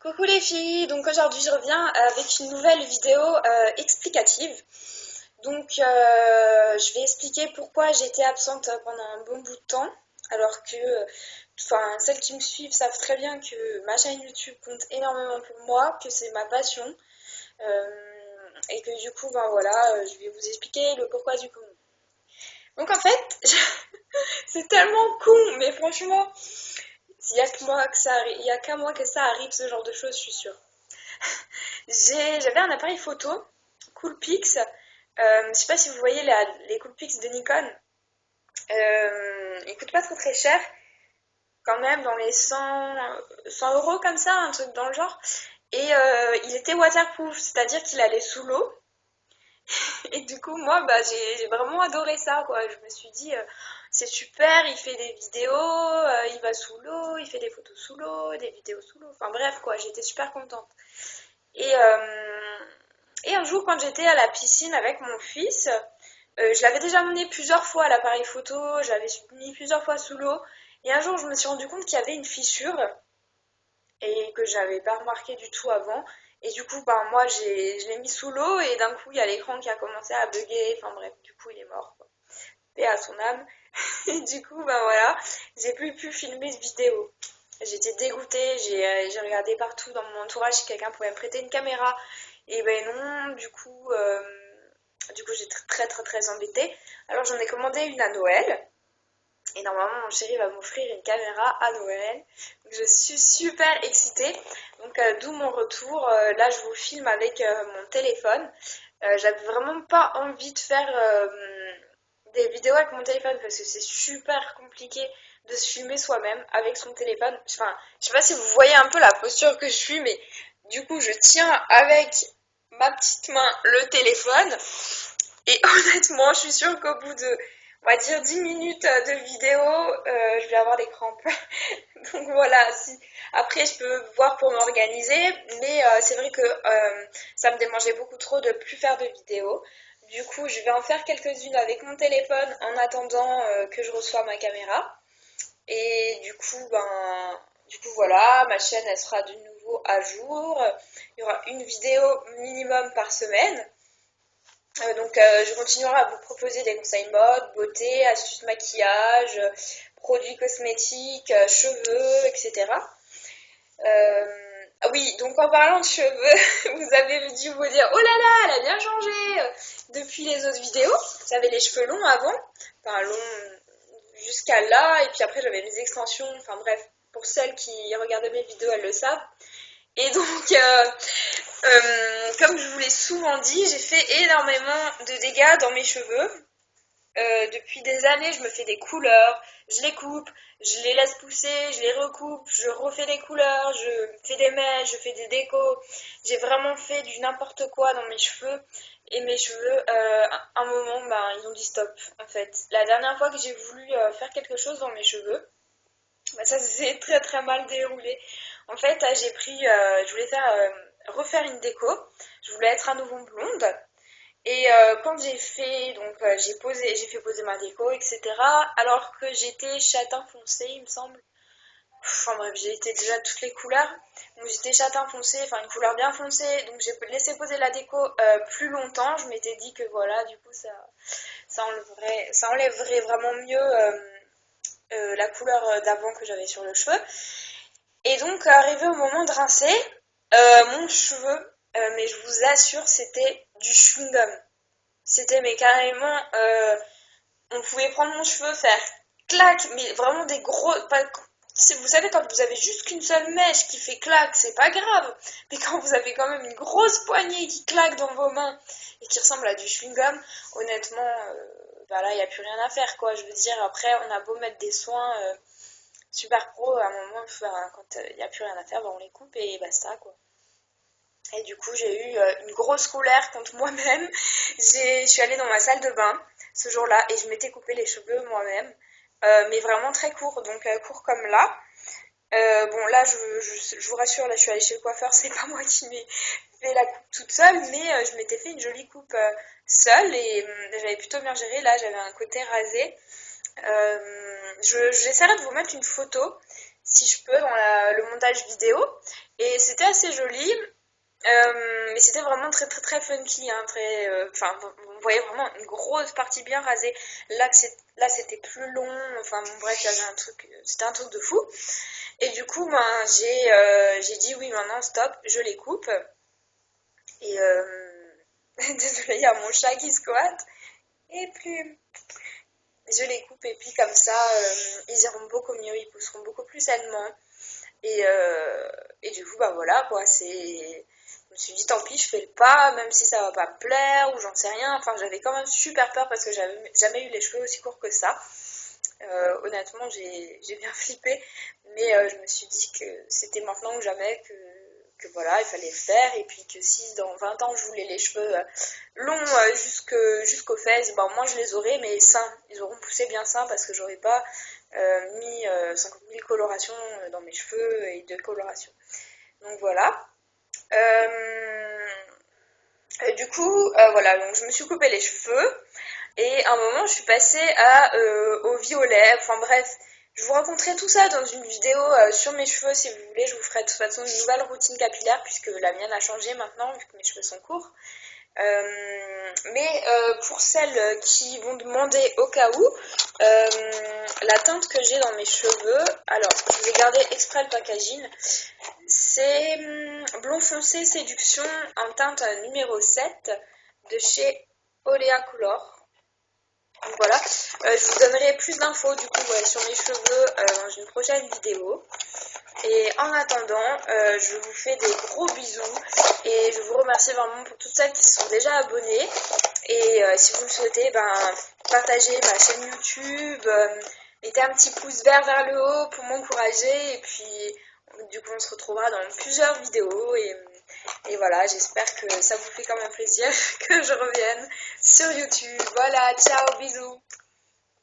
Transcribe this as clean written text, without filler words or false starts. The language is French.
Coucou les filles, donc aujourd'hui je reviens avec une nouvelle vidéo explicative. Je vais expliquer pourquoi j'étais absente pendant un bon bout de temps, alors que celles qui me suivent savent très bien que ma chaîne YouTube compte énormément pour moi, que c'est ma passion, et que du coup je vais vous expliquer le pourquoi du comment. Donc en fait, c'est tellement con, mais franchement, il n'y a que moi que ça arrive, il y a qu'à moi que ça arrive ce genre de choses, je suis sûre. J'avais un appareil photo, Coolpix. Je sais pas si vous voyez les Coolpix de Nikon. Ils coûtent pas trop très cher, quand même dans les 100 euros comme ça, un truc dans le genre. Et il était waterproof, c'est-à-dire qu'il allait sous l'eau. Et du coup, moi, j'ai vraiment adoré ça, quoi. Je me suis dit, c'est super, il fait des vidéos, il va sous l'eau, il fait des photos sous l'eau, des vidéos sous l'eau. Enfin bref, quoi, j'étais super contente. Et, euh, et un jour, quand j'étais à la piscine avec mon fils, je l'avais déjà emmené plusieurs fois à l'appareil photo, je l'avais mis plusieurs fois sous l'eau. Et un jour, je me suis rendu compte qu'il y avait une fissure et que j'avais pas remarqué du tout avant. Et du coup, moi, je l'ai mis sous l'eau et d'un coup, il y a l'écran qui a commencé à bugger. Enfin bref, du coup, il est mort, quoi. Paix à son âme. Et du coup, voilà, j'ai plus pu filmer cette vidéo. J'étais dégoûtée, j'ai regardé partout dans mon entourage si quelqu'un pouvait me prêter une caméra. Et ben non, du coup j'étais très très très embêtée. Alors j'en ai commandé une à Noël. Et normalement mon chéri va m'offrir une caméra à Noël. Donc je suis super excitée. Donc d'où mon retour. Là je vous filme avec mon téléphone. J'avais vraiment pas envie de faire des vidéos avec mon téléphone parce que c'est super compliqué de se filmer soi-même avec son téléphone. Enfin, je sais pas si vous voyez un peu la posture que je suis, mais du coup, je tiens avec ma petite main le téléphone. Et honnêtement, je suis sûre qu'au bout de, on va dire, 10 minutes de vidéo, je vais avoir des crampes. Donc voilà, si après je peux voir pour m'organiser, mais c'est vrai que ça me démangeait beaucoup trop de plus faire de vidéos. Du coup, je vais en faire quelques-unes avec mon téléphone en attendant que je reçoive ma caméra. Et du coup voilà, ma chaîne elle sera de nouveau à jour. Il y aura une vidéo minimum par semaine. Je continuerai à vous proposer des conseils mode, beauté, astuces maquillage, produits cosmétiques, cheveux, etc. Ah oui, donc en parlant de cheveux, vous avez dû vous dire, oh là là, elle a bien changé depuis les autres vidéos. J'avais les cheveux longs avant, enfin longs jusqu'à là, et puis après j'avais mes extensions, enfin bref, pour celles qui regardent mes vidéos, elles le savent. Et comme je vous l'ai souvent dit, j'ai fait énormément de dégâts dans mes cheveux. Depuis des années, je me fais des couleurs, je les coupe, je les laisse pousser, je les recoupe, je refais des couleurs, je fais des mèches, je fais des décos. J'ai vraiment fait du n'importe quoi dans mes cheveux. Et mes cheveux, à un moment, ils ont dit stop, en fait. La dernière fois que j'ai voulu faire quelque chose dans mes cheveux, ça s'est très très mal déroulé. En fait, je voulais refaire une déco. Je voulais être à nouveau blonde. Et quand j'ai fait poser ma déco, etc. Alors que j'étais châtain foncé, il me semble. Enfin bref, j'ai été déjà toutes les couleurs. Donc j'étais châtain foncé, enfin une couleur bien foncée. Donc j'ai laissé poser la déco plus longtemps. Je m'étais dit que voilà, du coup ça enlèverait vraiment mieux la couleur d'avant que j'avais sur le cheveu. Et donc arrivé au moment de rincer, mon cheveu, mais je vous assure, c'était du chewing-gum. C'était mais carrément, on pouvait prendre mon cheveu, faire clac, mais vraiment des gros. Vous savez, quand vous avez juste qu'une seule mèche qui fait clac, c'est pas grave. Mais quand vous avez quand même une grosse poignée qui claque dans vos mains et qui ressemble à du chewing-gum, honnêtement, là, il n'y a plus rien à faire, quoi. Je veux dire, après, on a beau mettre des soins super pro, à un moment, quand il n'y a plus rien à faire, on les coupe et basta, quoi. Et du coup, j'ai eu une grosse colère contre moi-même. Je suis allée dans ma salle de bain ce jour-là et je m'étais coupé les cheveux moi-même, mais vraiment très court, donc court comme là. Bon, là, je vous rassure, là, je suis allée chez le coiffeur, c'est pas moi qui m'ai fait la coupe toute seule, mais je m'étais fait une jolie coupe seule et j'avais plutôt bien géré. Là, j'avais un côté rasé. J'essaierai de vous mettre une photo. si je peux, dans le montage vidéo. Et c'était assez joli. Mais c'était vraiment très très très funky, hein, enfin, vous voyez vraiment une grosse partie bien rasée. Là c'était plus long, enfin bon, bref, il y avait un truc, c'était un truc de fou. Et du coup, ben, j'ai dit oui, maintenant stop, je les coupe. Et désolée, il y a mon chat qui squatte. Et puis, je les coupe et puis comme ça, ils iront beaucoup mieux, ils pousseront beaucoup plus sainement. Et du coup, bah voilà, quoi, je me suis dit, tant pis, je fais le pas, même si ça va pas me plaire, ou j'en sais rien. Enfin, j'avais quand même super peur parce que j'avais jamais eu les cheveux aussi courts que ça. Honnêtement, j'ai bien flippé, mais je me suis dit que c'était maintenant ou jamais que voilà, il fallait le faire, et puis que si dans 20 ans je voulais les cheveux longs jusqu'aux fesses, ben moi je les aurais, mais sains, ils auront poussé bien sains parce que j'aurais pas mis 50 000 colorations dans mes cheveux et de coloration. Donc voilà. Du coup, voilà, donc je me suis coupé les cheveux. Et à un moment, je suis passée au violet. Enfin bref, je vous raconterai tout ça dans une vidéo sur mes cheveux si vous voulez. Je vous ferai de toute façon une nouvelle routine capillaire puisque la mienne a changé maintenant vu que mes cheveux sont courts. Mais pour celles qui vont demander au cas où, la teinte que j'ai dans mes cheveux, alors je vais garder exprès le packaging, c'est blond foncé séduction en teinte numéro 7 de chez Olea Color. Donc voilà, je vous donnerai plus d'infos du coup sur mes cheveux dans une prochaine vidéo. Et en attendant, je vous fais des gros bisous et je vous remercie vraiment pour toutes celles qui se sont déjà abonnées. Et si vous le souhaitez, partagez ma chaîne YouTube, mettez un petit pouce vert vers le haut pour m'encourager. Et puis du coup on se retrouvera dans plusieurs vidéos. Et voilà, j'espère que ça vous fait quand même plaisir que je revienne sur YouTube. Voilà, ciao, bisous.